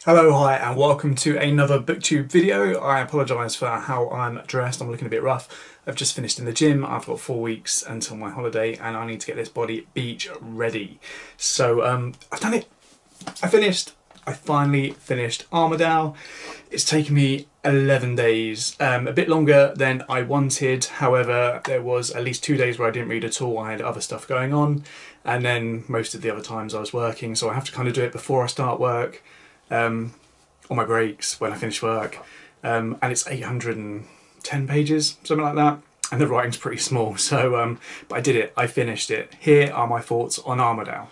Hello, hi, and welcome to another booktube video. I apologise for how I'm dressed. I'm looking a bit rough. I've just finished in the gym. I've got 4 weeks until my holiday and I need to get this body beach ready. So I've done it. I finished. I finally finished Armadale. It's taken me 11 days, a bit longer than I wanted. However, there was at least 2 days where I didn't read at all. I had other stuff going on, and then most of the other times I was working, so I have to kind of do it before I start work. On my breaks when I finish work, and it's 810 pages, something like that, and the writing's pretty small, so but I did it. I finished it. Here are my thoughts on Armadale.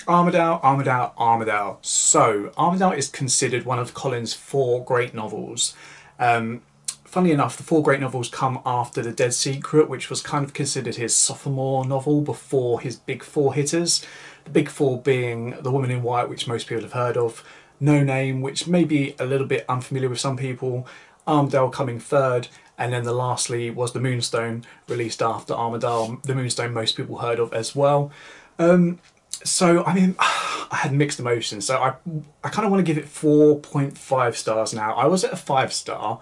Armadale. So Armadale is considered one of Collins' 4 great novels. Funnily enough, the 4 great novels come after The Dead Secret, which was kind of considered his sophomore novel before his big 4 hitters. The big 4 being The Woman in White, which most people have heard of, No Name, which may be a little bit unfamiliar with some people, Armadale coming third, and then the lastly was The Moonstone, released after Armadale. The Moonstone most people heard of as well. So I mean, I had mixed emotions, so I kind of want to give it 4.5 stars now. I was at a 5-star,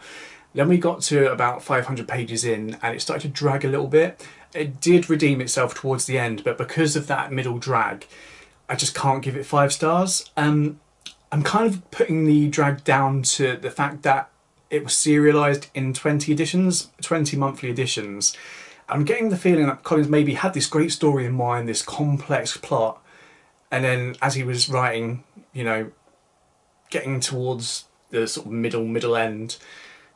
then we got to about 500 pages in and it started to drag a little bit. It did redeem itself towards the end, but because of that middle drag, I just can't give it 5 stars. I'm kind of putting the drag down to the fact that it was serialised in 20 editions, 20 monthly editions. I'm getting the feeling that Collins maybe had this great story in mind, this complex plot, and then as he was writing, you know, getting towards the sort of middle end,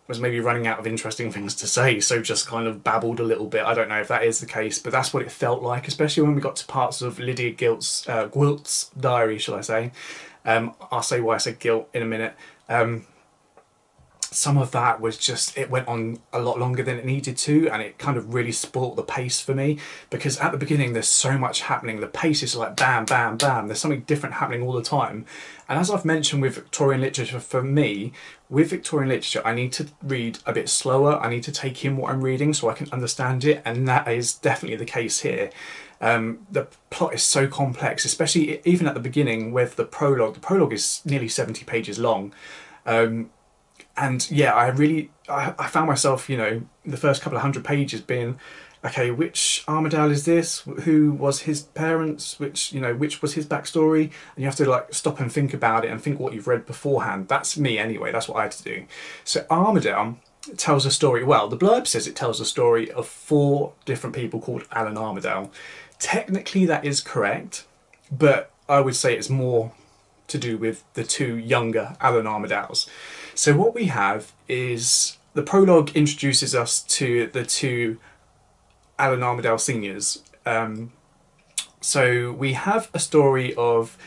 was maybe running out of interesting things to say, so just kind of babbled a little bit. I don't know if that is the case, but that's what it felt like, especially when we got to parts of Lydia Gwilt's diary, shall I say. I'll say why I said guilt in a minute. Some of that was just, it went on a lot longer than it needed to, and it kind of really spoilt the pace for me, because at the beginning there's so much happening. The pace is like bam, bam, bam. There's something different happening all the time. And as I've mentioned with Victorian literature, for me, with Victorian literature, I need to read a bit slower. I need to take in what I'm reading so I can understand it, and that is definitely the case here. The plot is so complex, especially even at the beginning with the prologue. The prologue is nearly 70 pages long. And yeah, I found myself, you know, the first couple of 100 pages being, okay, which Armadale is this? Who was his parents? Which was his backstory? And you have to like stop and think about it and think what you've read beforehand. That's me anyway, that's what I had to do. So Armadale tells a story, well, the blurb says it tells a story of 4 different people called Alan Armadale. Technically that is correct, but I would say it's more to do with the 2 younger Alan Armadales. So what we have is the prologue introduces us to the 2 Alan Armadale seniors. So we have a story of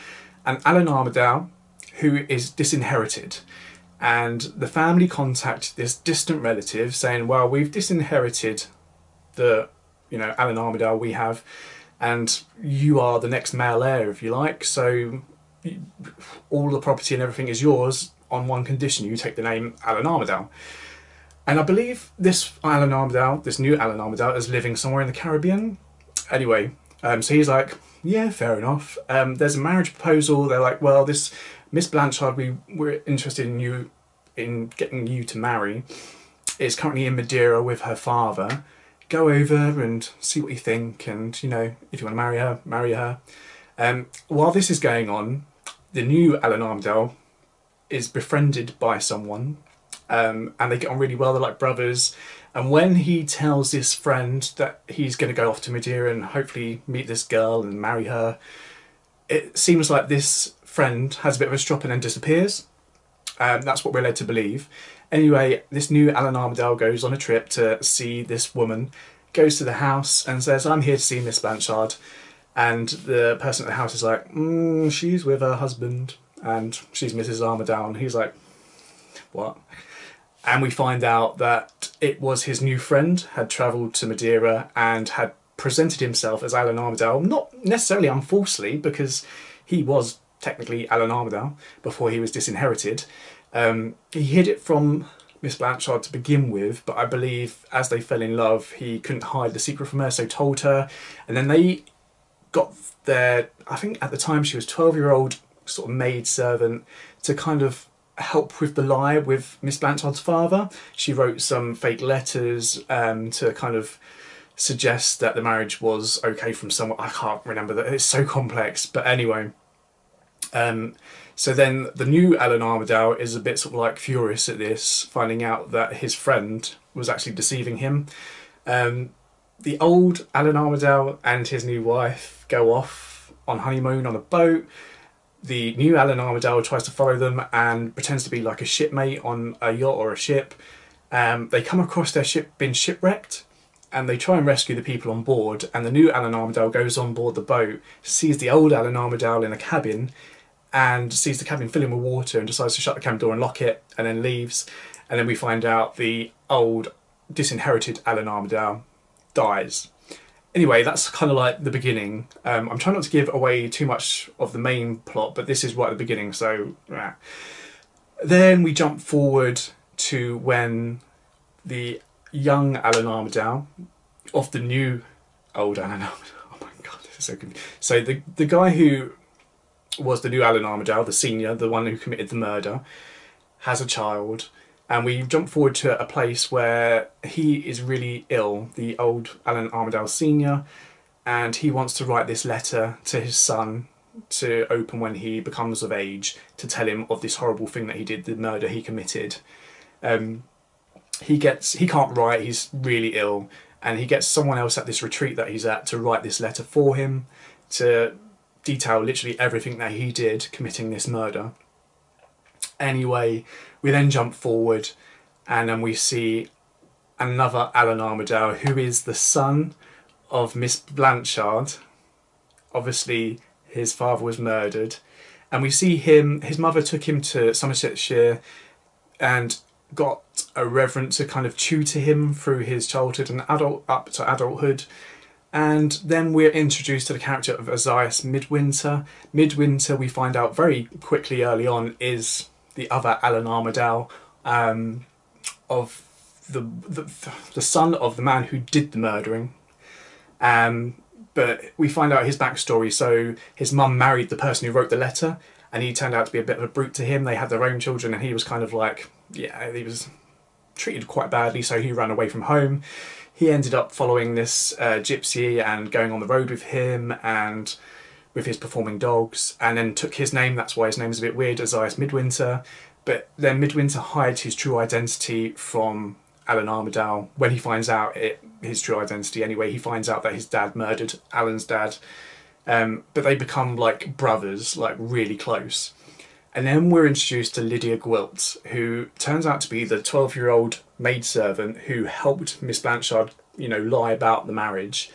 an Alan Armadale who is disinherited, and the family contact this distant relative saying, well, we've disinherited the, you know, Alan Armadale we have, and you are the next male heir, if you like, so all the property and everything is yours on one condition: you take the name Alan Armadale. And I believe this Alan Armadale, this new Alan Armadale, is living somewhere in the Caribbean. Anyway, so he's like, yeah, fair enough. There's a marriage proposal. They're like, well, this Miss Blanchard, we're interested in you, in getting you to marry, is currently in Madeira with her father. Go over and see what you think, and, you know, if you want to marry her, marry her. While this is going on, the new Alan Armadale is befriended by someone, and they get on really well. They're like brothers. And when he tells this friend that he's going to go off to Madeira and hopefully meet this girl and marry her, it seems like this friend has a bit of a strop and then disappears. That's what we're led to believe. Anyway, this new Alan Armadale goes on a trip to see this woman, goes to the house and says, I'm here to see Miss Blanchard. And the person at the house is like, she's with her husband and she's Mrs. Armadale. And he's like, what? And we find out that it was his new friend had travelled to Madeira and had presented himself as Alan Armadale, not necessarily unfalsely, because he was technically Alan Armadale before he was disinherited. He hid it from Miss Blanchard to begin with, but I believe as they fell in love, he couldn't hide the secret from her, so told her. And then they got their, I think at the time she was 12-year-old sort of maid servant to kind of help with the lie with Miss Blanchard's father. She wrote some fake letters to kind of suggest that the marriage was okay from someone. I can't remember that, it's so complex, but anyway. So then the new Alan Armadale is a bit sort of like furious at this, finding out that his friend was actually deceiving him. The old Alan Armadale and his new wife go off on honeymoon on a boat. The new Alan Armadale tries to follow them and pretends to be like a shipmate on a yacht or a ship. They come across their ship being shipwrecked, and they try and rescue the people on board, and the new Alan Armadale goes on board the boat, sees the old Alan Armadale in a cabin, and sees the cabin filling with water and decides to shut the cabin door and lock it, and then leaves. And then we find out the old disinherited Alan Armadale dies. Anyway, that's kind of like the beginning. I'm trying not to give away too much of the main plot, but this is right at the beginning, so... Then we jump forward to when the young Alan Armadale, of the new old Alan Armadale... Oh my god, this is so confusing. So the guy who was the new Alan Armadale, the senior, the one who committed the murder, has a child, and we jump forward to a place where he is really ill, the old Alan Armadale senior, and he wants to write this letter to his son to open when he becomes of age, to tell him of this horrible thing that he did, the murder he committed. He can't write, he's really ill, and he gets someone else at this retreat that he's at to write this letter for him, to detail literally everything that he did committing this murder. Anyway, we then jump forward and then we see another Alan Armadale, who is the son of Miss Blanchard. Obviously his father was murdered, and we see him, his mother took him to Somersetshire and got a reverend to kind of tutor him through his childhood and up to adulthood. And then we're introduced to the character of Ozias Midwinter. Midwinter, we find out very quickly early on, is the other Alan Armadale, of the son of the man who did the murdering. But we find out his backstory. So his mum married the person who wrote the letter, and he turned out to be a bit of a brute to him. They had their own children, and he was kind of like, yeah, he was treated quite badly, so he ran away from home. He ended up following this gypsy and going on the road with him and with his performing dogs, and then took his name. That's why his name is a bit weird, Ozias Midwinter. But then Midwinter hides his true identity from Alan Armadale. When he finds out his true identity anyway, he finds out that his dad murdered Alan's dad. But they become like brothers, like really close. And then we're introduced to Lydia Gwilt, who turns out to be the 12-year-old maidservant who helped Miss Blanchard, you know, lie about the marriage.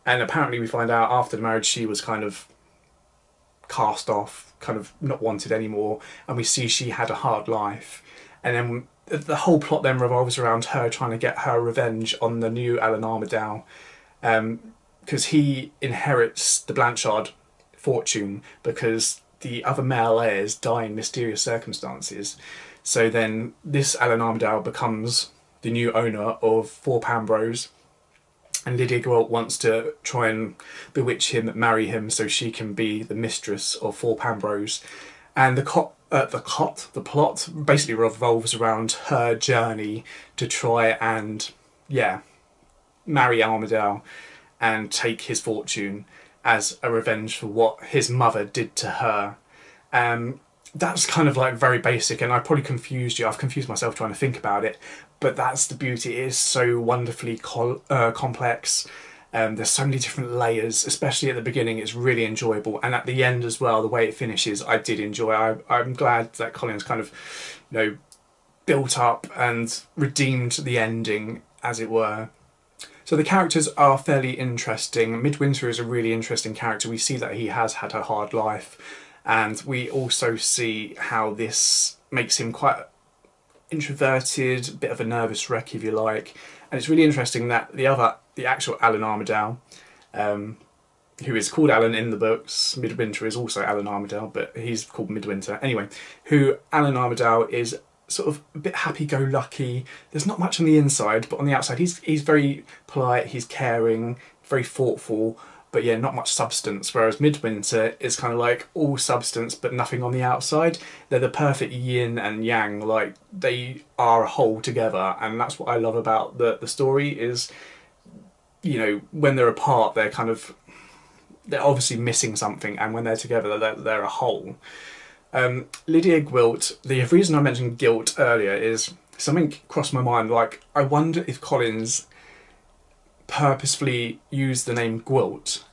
And apparently we find out after the marriage she was kind of cast off, kind of not wanted anymore, and we see she had a hard life. And then the whole plot then revolves around her trying to get her revenge on the new Alan Armadale, because he inherits the Blanchard fortune because the other male heirs die in mysterious circumstances. So then this Alan Armadale becomes the new owner of Four Pambrose, and Lydia Gwilt wants to try and bewitch him, marry him, so she can be the mistress of Four Pambrose. And the plot basically revolves around her journey to try and, yeah, marry Armadale and take his fortune as a revenge for what his mother did to her. That's kind of like very basic, and I probably confused you. I've confused myself trying to think about it, but that's the beauty. It is so wonderfully complex. There's so many different layers, especially at the beginning. It's really enjoyable, and at the end as well, the way it finishes, I did enjoy. I'm glad that Collins kind of, you know, built up and redeemed the ending, as it were. So the characters are fairly interesting. Midwinter is a really interesting character. We see that he has had a hard life, and we also see how this makes him quite introverted, a bit of a nervous wreck if you like. And it's really interesting that the actual Alan Armadale, who is called Alan in the books, Midwinter is also Alan Armadale, but he's called Midwinter anyway, who Alan Armadale is sort of a bit happy-go-lucky. There's not much on the inside, but on the outside he's very polite, he's caring, very thoughtful, but yeah, not much substance. Whereas Midwinter is kind of like all substance but nothing on the outside. They're the perfect yin and yang, like they are a whole together, and that's what I love about the story is, you know, when they're apart they're obviously missing something, and when they're together they're a whole. Lydia Gwilt, the reason I mentioned guilt earlier is something crossed my mind, like I wonder if Collins purposefully used the name Gwilt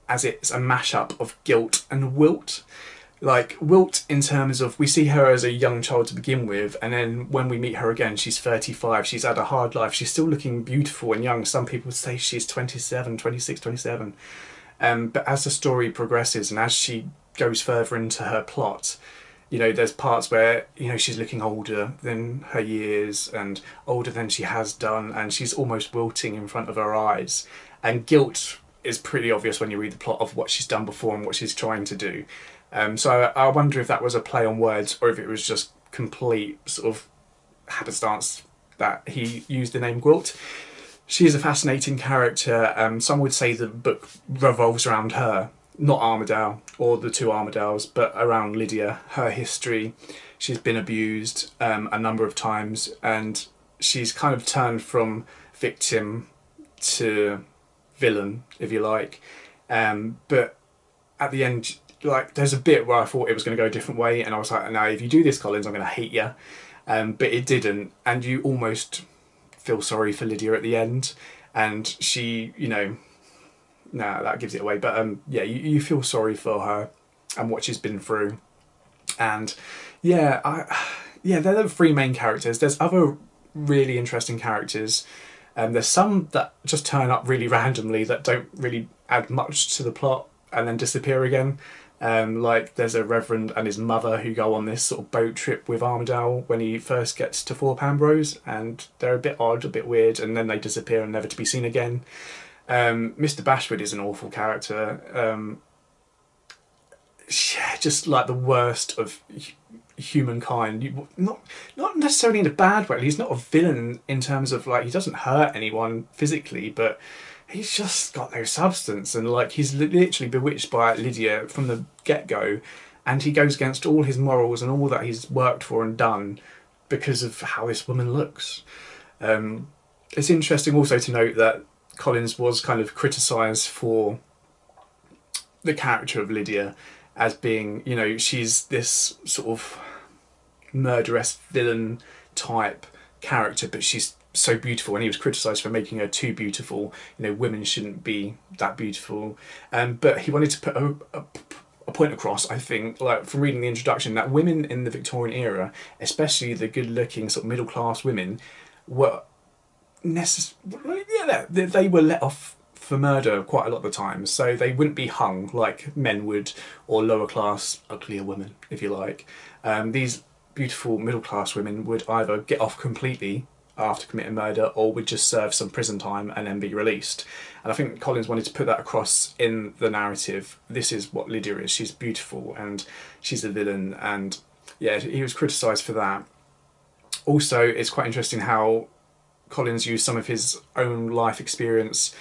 as it's a mashup of guilt and wilt. Like wilt in terms of we see her as a young child to begin with, and then when we meet her again she's 35, she's had a hard life, she's still looking beautiful and young. Some people say she's 27, 26, 27. But as the story progresses and as she goes further into her plot, you know, there's parts where, you know, she's looking older than her years and older than she has done, and she's almost wilting in front of her eyes. And guilt is pretty obvious when you read the plot of what she's done before and what she's trying to do. So I wonder if that was a play on words or if it was just complete sort of happenstance that he used the name Gwilt. She is a fascinating character. Some would say the book revolves around her, not Armadale or the two Armadales, but around Lydia, her history. She's been abused a number of times, and she's kind of turned from victim to villain, if you like. But at the end, like, there's a bit where I thought it was going to go a different way, and I was like, no, if you do this, Collins, I'm going to hate you. But it didn't, and you almost feel sorry for Lydia at the end, and she, you know, nah, that gives it away, but yeah, you feel sorry for her and what she's been through. And yeah, they're the three main characters. There's other really interesting characters. There's some that just turn up really randomly that don't really add much to the plot and then disappear again. Like there's a reverend and his mother who go on this sort of boat trip with Armadale when he first gets to Thorpe Ambrose, and they're a bit odd, a bit weird, and then they disappear and never to be seen again. Mr. Bashwood is an awful character. Yeah, just like the worst of humankind. Not necessarily in a bad way. He's not a villain in terms of, like, he doesn't hurt anyone physically, but he's just got no substance, and like he's literally bewitched by Lydia from the get-go, and he goes against all his morals and all that he's worked for and done because of how this woman looks. It's interesting also to note that Collins was kind of criticised for the character of Lydia as being, you know, she's this sort of murderous villain type character, but she's so beautiful, and he was criticised for making her too beautiful. You know, women shouldn't be that beautiful. But he wanted to put a point across, I think, like from reading the introduction, that women in the Victorian era, especially the good-looking sort of middle-class women, were they were let off for murder quite a lot of the time, so they wouldn't be hung like men would, or lower class uglier women, if you like. These beautiful middle class women would either get off completely after committing murder, or would just serve some prison time and then be released. And I think Collins wanted to put that across in the narrative. This is what Lydia is. She's beautiful and she's a villain, and yeah, he was criticised for that. Also, it's quite interesting how Collins used some of his own life experience.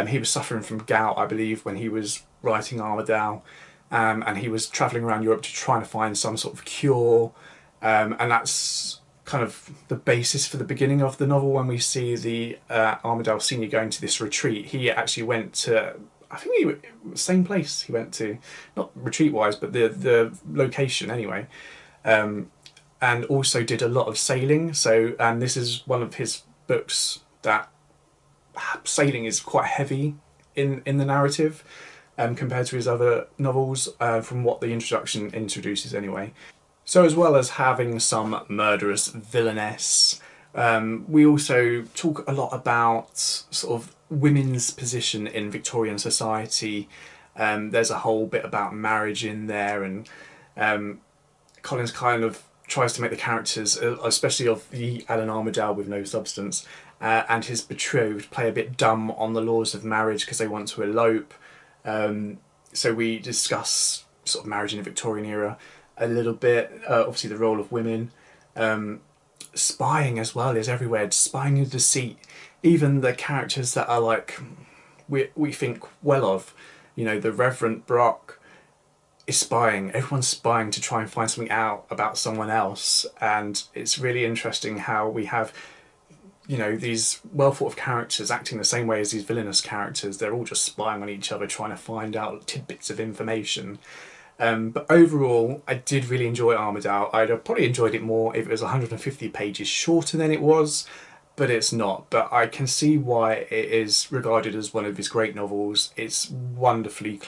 He was suffering from gout, I believe, when he was writing Armadale, and he was travelling around Europe to try to find some sort of cure, and that's kind of the basis for the beginning of the novel. When we see the Armadale senior going to this retreat, he actually went to, I think same place he went to, not retreat-wise, but the location anyway, and also did a lot of sailing. So, and this is one of his books that sailing is quite heavy in the narrative compared to his other novels, from what the introduction introduces anyway. So as well as having some murderous villainess, we also talk a lot about sort of women's position in Victorian society. There's a whole bit about marriage in there, and Collins kind of tries to make the characters, especially of the Alan Armadale with no substance, and his betrothed, play a bit dumb on the laws of marriage because they want to elope. So we discuss sort of marriage in the Victorian era a little bit, obviously the role of women. Spying as well is everywhere, spying and deceit. Even the characters that are like, we think well of, You know, the Reverend Brock is spying. Everyone's spying to try and find something out about someone else, and it's really interesting how we have, you know, these well thought of characters acting the same way as these villainous characters. They're all just spying on each other, trying to find out tidbits of information. But overall, I did really enjoy Armadale. I'd have probably enjoyed it more if it was 150 pages shorter than it was, but it's not. But I can see why it is regarded as one of his great novels. It's wonderfully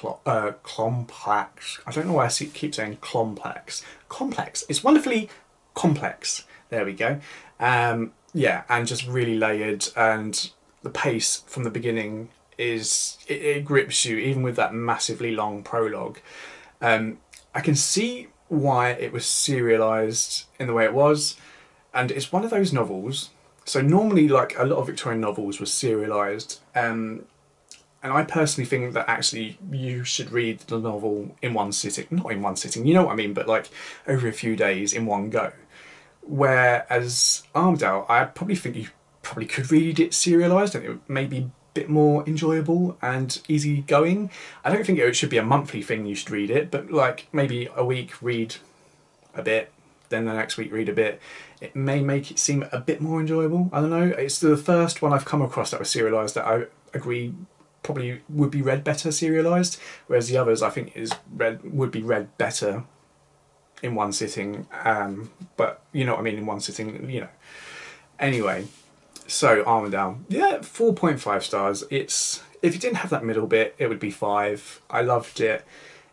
complex. I don't know why I keep saying complex. Complex. It's wonderfully complex. There we go. Yeah, and just really layered, and the pace from the beginning is, it grips you, even with that massively long prologue. I can see why it was serialised in the way it was, and it's one of those novels. So normally, like, a lot of Victorian novels were serialised, and I personally think that actually you should read the novel in one sitting. Not in one sitting, you know what I mean, but like over a few days in one go. Whereas Armadale, I probably think you probably could read it serialised, and it may be a bit more enjoyable and easy going. I don't think it should be a monthly thing you should read it, but like maybe a week read a bit, then the next week read a bit. It may make it seem a bit more enjoyable. I don't know. It's the first one I've come across that was serialised that I agree probably would be read better serialised, whereas the others I think would be read better in one sitting, but you know what I mean, in one sitting, you know. Anyway, so Armadale, yeah, 4.5 stars. It's, if you didn't have that middle bit, it would be 5. I loved it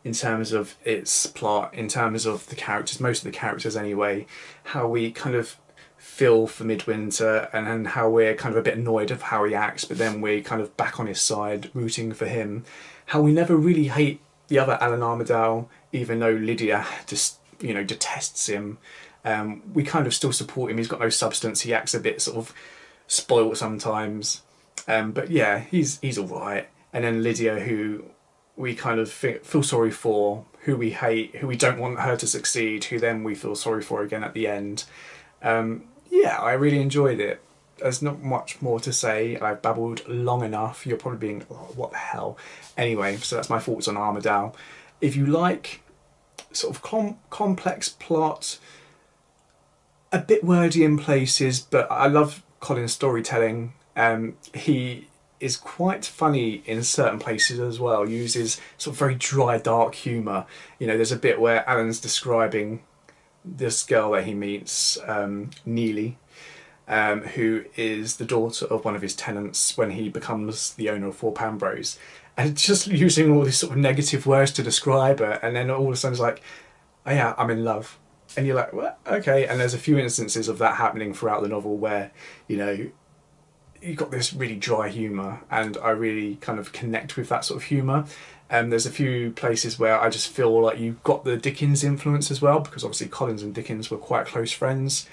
in terms of its plot, in terms of the characters, most of the characters anyway, how we kind of feel for Midwinter, and then how we're kind of a bit annoyed of how he acts, but then we're kind of back on his side, rooting for him. How we never really hate the other Alan Armadale, even though Lydia just, you know, detests him. We kind of still support him. He's got no substance. He acts a bit sort of spoilt sometimes. But yeah, he's all right. And then Lydia, who we kind of feel sorry for, who we hate, who we don't want her to succeed, who then we feel sorry for again at the end. Yeah, I really enjoyed it. There's not much more to say. I've babbled long enough. You're probably being, oh, what the hell? Anyway, so that's my thoughts on Armadale. If you like sort of complex plot, a bit wordy in places, but I love Collins' storytelling. He is quite funny in certain places as well, uses sort of very dry, dark humour. You know, there's a bit where Alan's describing this girl that he meets, Neely, who is the daughter of one of his tenants when he becomes the owner of Four Pambrose. And just using all these sort of negative words to describe her, and then all of a sudden it's like, oh yeah, I'm in love. And you're like, what? Okay. And there's a few instances of that happening throughout the novel where, you know, you've got this really dry humour, and I really kind of connect with that sort of humour. There's a few places where I just feel like you've got the Dickens influence as well, because obviously Collins and Dickens were quite close friends.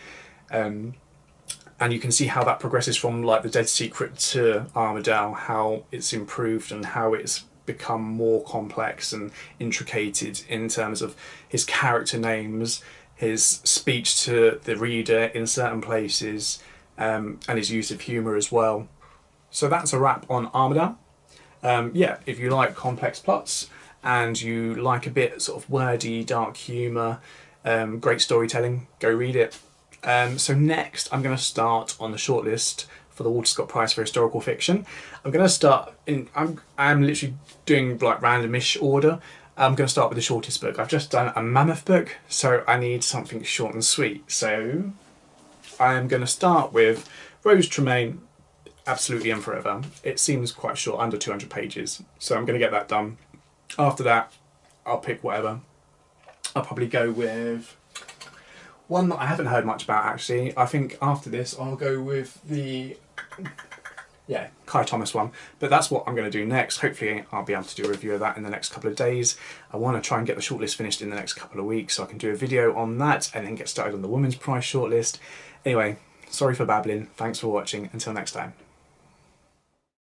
And you can see how that progresses from like The Dead Secret to Armadale, how it's improved and how it's become more complex and intricated in terms of his character names, his speech to the reader in certain places, and his use of humour as well. So that's a wrap on Armadale. Yeah, if you like complex plots and you like a bit sort of wordy, dark humour, great storytelling, go read it. So next I'm going to start on the shortlist for the Walter Scott Prize for Historical Fiction. I'm going to start in, I'm literally doing like randomish order. I'm going to start with the shortest book. I've just done a mammoth book, so I need something short and sweet. So I'm going to start with Rose Tremaine, Absolutely and Forever. It seems quite short, under 200 pages, so I'm going to get that done. After that, I'll pick whatever. I'll probably go with one that I haven't heard much about actually. I think after this I'll go with the, yeah, Kai Thomas one. But that's what I'm going to do next. Hopefully I'll be able to do a review of that in the next couple of days. I want to try and get the shortlist finished in the next couple of weeks so I can do a video on that and then get started on the Women's Prize shortlist. Anyway, sorry for babbling. Thanks for watching. Until next time.